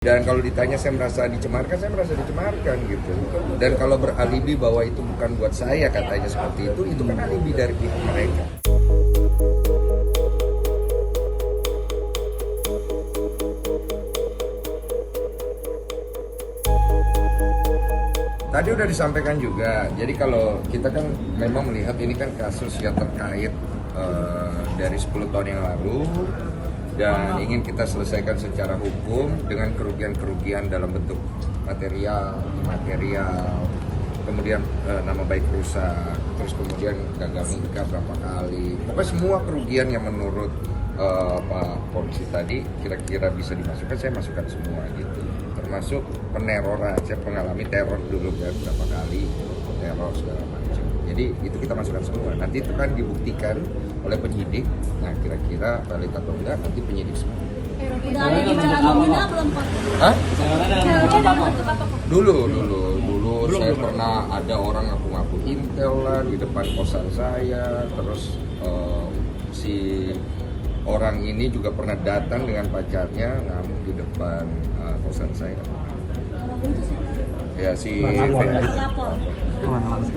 Dan kalau ditanya saya merasa dicemarkan gitu. Dan kalau beralibi bahwa itu bukan buat saya katanya seperti itu kan alibi dari pihak mereka. Tadi udah disampaikan juga, jadi kalau kita kan memang melihat ini kan kasus yang terkait dari 10 tahun yang lalu dan ingin kita selesaikan secara hukum dengan kerugian-kerugian dalam bentuk material, kemudian nama baik rusak, terus kemudian gagal nikah berapa kali, pokoknya semua kerugian yang menurut Pak Polisi tadi kira-kira bisa dimasukkan, saya masukkan semua gitu, termasuk peneroran, saya mengalami teror dulu ya berapa kali, teror segala macam. Jadi itu kita masukkan semua. Nanti itu kan dibuktikan oleh penyidik. Nah kira-kira valid atau enggak nanti penyidik semua. Udah ada bicara nominal belum Pak? Hah? Dulu Belum. Saya pernah ada orang ngaku-ngaku intel lah di depan kosan saya. Terus si orang ini juga pernah datang dengan pacarnya ngamuk di depan kosan saya. Ya si Lapor.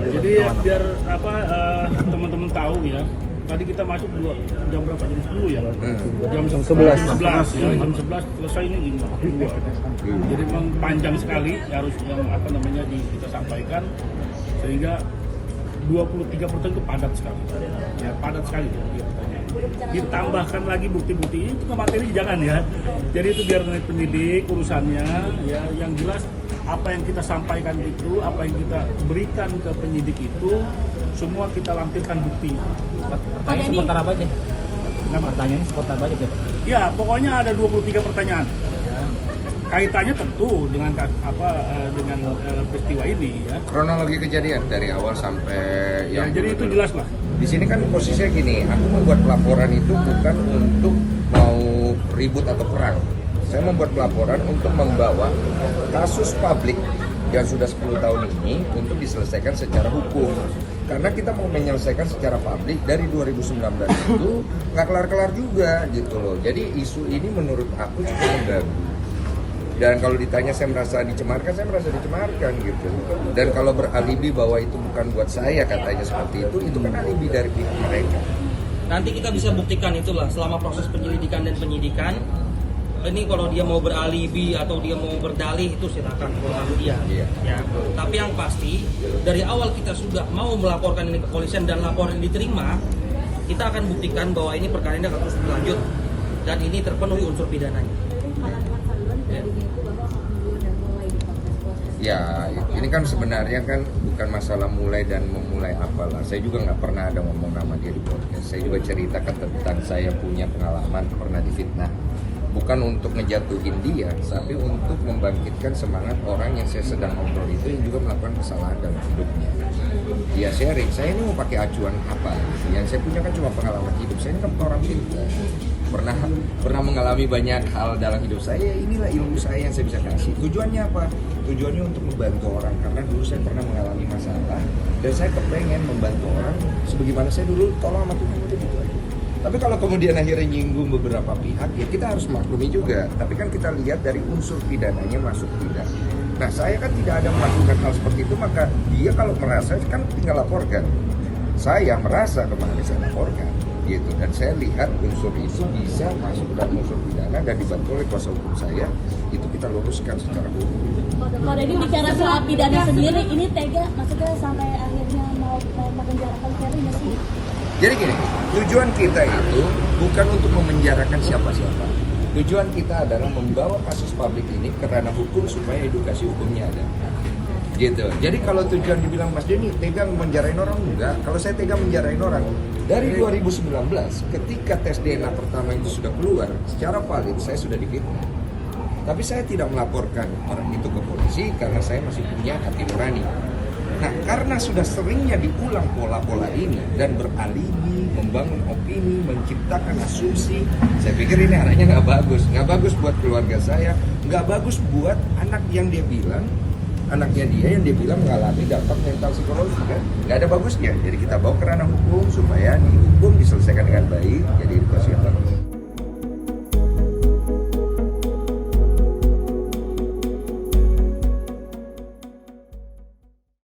Jadi biar teman-teman tahu ya. Tadi kita masuk jam berapa? Jam 10 ya? Jam 11 ya, jam 11 selesai ini jam 2. Jadi memang panjang sekali harus yang kita sampaikan sehingga 23% itu padat sekali. Ya, padat sekali ya. Ditambahkan lagi bukti-bukti itu ke materi jangan ya. Jadi itu biar nanti penyidik urusannya ya, yang jelas apa yang kita sampaikan itu, apa yang kita berikan ke penyidik itu semua kita lampirkan bukti. Pertanyaan seputar apa aja? Pertanyaannya seputar apa aja? Ya, pokoknya ada 23 pertanyaan. Ya. Kaitannya tentu dengan peristiwa ini ya. kronologi kejadian dari awal sampai Ya, yang jadi itu jelas lah. Di sini kan posisinya gini, aku membuat pelaporan itu bukan untuk mau ribut atau perang. Saya membuat pelaporan untuk membawa kasus publik yang sudah 10 tahun ini untuk diselesaikan secara hukum. Karena kita mau menyelesaikan secara publik dari 2019 itu nggak kelar-kelar juga gitu loh. Jadi isu ini menurut aku cukup mengganggu. Dan kalau ditanya saya merasa dicemarkan gitu. Dan kalau beralibi bahwa itu bukan buat saya katanya seperti itu kan alibi dari pihak mereka. Nanti kita bisa buktikan itulah selama proses penyelidikan dan penyidikan. Ini kalau dia mau beralibi atau dia mau berdalih itu silakan kewenangan dia. Iya. Ya. Tapi yang pasti dari awal kita sudah mau melaporkan ini ke kepolisian dan laporan diterima, kita akan buktikan bahwa ini perkara ini akan terus berlanjut dan ini terpenuhi unsur pidananya. Ya, ini kan sebenarnya kan bukan masalah mulai dan memulai apalah. Saya juga nggak pernah ada ngomong nama dia di podcast. Saya juga ceritakan tentang saya punya pengalaman pernah difitnah. Bukan untuk ngejatuhin dia, tapi untuk membangkitkan semangat orang yang saya sedang ngobrol itu yang juga melakukan kesalahan dalam hidupnya. Dia sharing, saya ini mau pakai acuan apa? Yang saya punya kan cuma pengalaman hidup. Saya ini kan orang pintar. Pernah mengalami banyak hal dalam hidup saya. Inilah ilmu saya yang saya bisa kasih. Tujuannya apa? Tujuannya untuk membantu orang. Karena dulu saya pernah mengalami masalah dan saya kepengen membantu orang sebagaimana saya dulu tolong sama Tuhan itu gitu aja. Tapi kalau kemudian akhirnya nyinggung beberapa pihak, ya kita harus maklumi juga. Tapi kan kita lihat dari unsur pidananya masuk tidak. Nah, saya kan tidak ada melakukan hal seperti itu, maka dia kalau merasa kan tinggal laporkan. Saya merasa kemarin saya laporkan, gitu. Dan saya lihat unsur itu bisa masuk dalam unsur pidana dan dibantu oleh kuasa hukum saya. Itu kita luruskan secara hukum. Kalau ini bicara soal pidana sendiri, ini tega, maksudnya sampai akhirnya mau menjarakan Ferry nggak sih? Jadi gini, tujuan kita itu bukan untuk memenjarakan siapa-siapa. Tujuan kita adalah membawa kasus publik ini ke ranah hukum supaya edukasi hukumnya ada. Gitu. Jadi kalau tujuan dibilang Mas Denny tega menjarain orang, enggak. Kalau saya tega menjarain orang, dari 2019 ketika tes DNA pertama itu sudah keluar, secara valid saya sudah difitnah. Tapi saya tidak melaporkan orang itu ke polisi karena saya masih punya hati nurani. Nah, karena sudah seringnya diulang pola-pola ini dan beralibi, membangun opini, menciptakan asumsi, saya pikir ini arahnya nggak bagus. Nggak bagus buat keluarga saya, nggak bagus buat anaknya dia yang dia bilang mengalami dampak mental psikologi kan. Nggak ada bagusnya. Jadi kita bawa ke ranah hukum supaya di hukum diselesaikan dengan baik, jadi edukasi yang bagus.